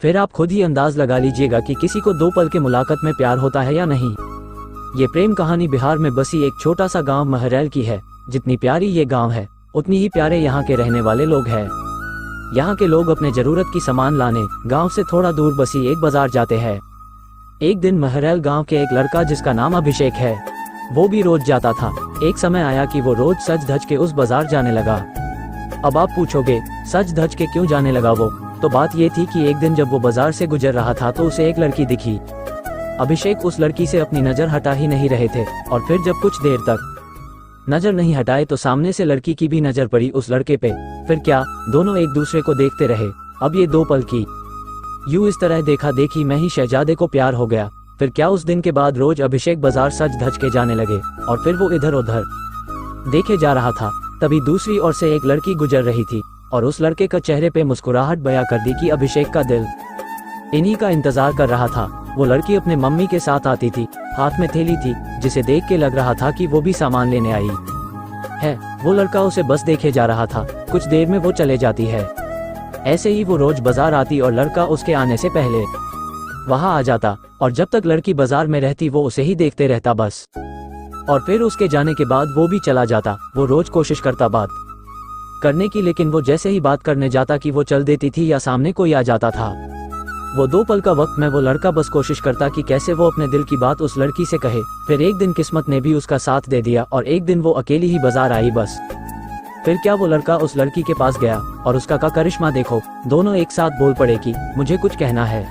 फिर आप खुद ही अंदाज लगा लीजिएगा कि किसी को 2 पल के मुलाकात में प्यार होता है या नहीं। ये प्रेम कहानी बिहार में बसी एक छोटा सा गांव महरैल की है। जितनी प्यारी ये गांव है उतनी ही प्यारे यहाँ के रहने वाले लोग हैं। यहाँ के लोग अपने जरूरत की सामान लाने गांव से थोड़ा दूर बसी एक बाजार जाते हैं। एक दिन महरैल गांव के एक लड़का जिसका नाम अभिषेक है, वो भी रोज जाता था। एक समय आया कि वो रोज सज धज के उस बाजार जाने लगा। अब आप पूछोगे सज धज के क्यों जाने लगा वो? तो बात ये थी कि एक दिन जब वो बाजार से गुजर रहा था तो उसे एक लड़की दिखी। अभिषेक उस लड़की से अपनी नजर हटा ही नहीं रहे थे और फिर जब कुछ देर तक नजर नहीं हटाए तो सामने से लड़की की भी नजर पड़ी उस लड़के पे। फिर क्या, दोनों एक दूसरे को देखते रहे। अब ये 2 पल की यूं इस तरह देखा देखी में ही शहजादे को प्यार हो गया। फिर क्या, उस दिन के बाद रोज अभिषेक बाजार सज धज के जाने लगे और फिर वो इधर उधर देखे जा रहा था। तभी दूसरी ओर से एक लड़की गुजर रही थी और उस लड़के का चेहरे पे मुस्कुराहट बयां कर दी कि अभिषेक का दिल इन्हीं का इंतजार कर रहा था। वो लड़की अपने मम्मी के साथ आती थी, हाथ में थैली थी जिसे देख के लग रहा था कि वो भी सामान लेने आई है। वो लड़का उसे बस देखे जा रहा था। कुछ देर में वो चले जाती है। ऐसे ही वो रोज बाजार आती और लड़का उसके आने से पहले वहां आ जाता और जब तक लड़की बाजार में रहती वो उसे ही देखते रहता बस। और फिर उसके जाने के बाद वो भी चला जाता। वो रोज कोशिश करता बात करने की, लेकिन वो जैसे ही बात करने जाता कि वो चल देती थी या सामने कोई आ जाता था। वो 2 पल का वक्त में वो लड़का बस कोशिश करता कि कैसे वो अपने दिल की बात उस लड़की से कहे। फिर एक दिन किस्मत ने भी उसका साथ दे दिया और एक दिन वो अकेली ही बाजार आई बस। फिर क्या, वो लड़का उस लड़की के पास गया और उसका का करिश्मा देखो, दोनों एक साथ बोल पड़े कि मुझे कुछ कहना है।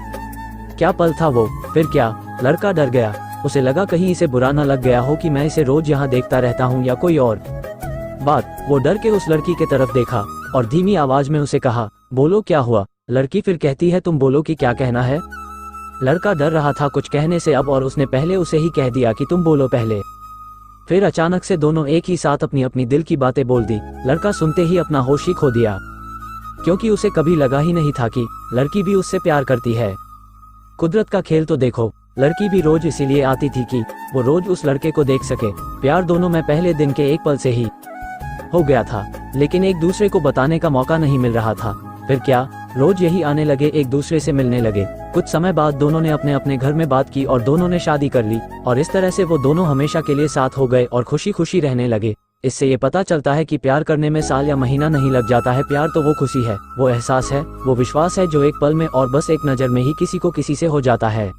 क्या पल था वो। फिर क्या, लड़का डर गया। उसे लगा कहीं इसे बुरा ना लग गया हो कि मैं इसे रोज यहाँ देखता रहता हूँ या कोई और बात। वो डर के उस लड़की की तरफ देखा और धीमी आवाज में उसे कहा, बोलो क्या हुआ। लड़की फिर कहती है, तुम बोलो कि क्या कहना है। लड़का डर रहा था कुछ कहने से अब और उसने पहले उसे ही कह दिया कि तुम बोलो पहले। फिर अचानक से दोनों एक ही साथ अपनी अपनी दिल की बातें बोल दी। लड़का सुनते ही अपना होश ही खो दिया, क्योंकि उसे कभी लगा ही नहीं था कि लड़की भी उससे प्यार करती है। कुदरत का खेल तो देखो, लड़की भी रोज इसीलिए आती थी कि वो रोज उस लड़के को देख सके। प्यार दोनों में पहले दिन के एक पल से ही हो गया था, लेकिन एक दूसरे को बताने का मौका नहीं मिल रहा था। फिर क्या, रोज यही आने लगे, एक दूसरे से मिलने लगे। कुछ समय बाद दोनों ने अपने अपने घर में बात की और दोनों ने शादी कर ली और इस तरह से वो दोनों हमेशा के लिए साथ हो गए और खुशी खुशी रहने लगे। इससे ये पता चलता है कि प्यार करने में साल या महीना नहीं लग जाता है। प्यार तो वो खुशी है, वो एहसास है, वो विश्वास है जो एक पल में और बस एक नज़र में ही किसी को किसी से हो जाता है।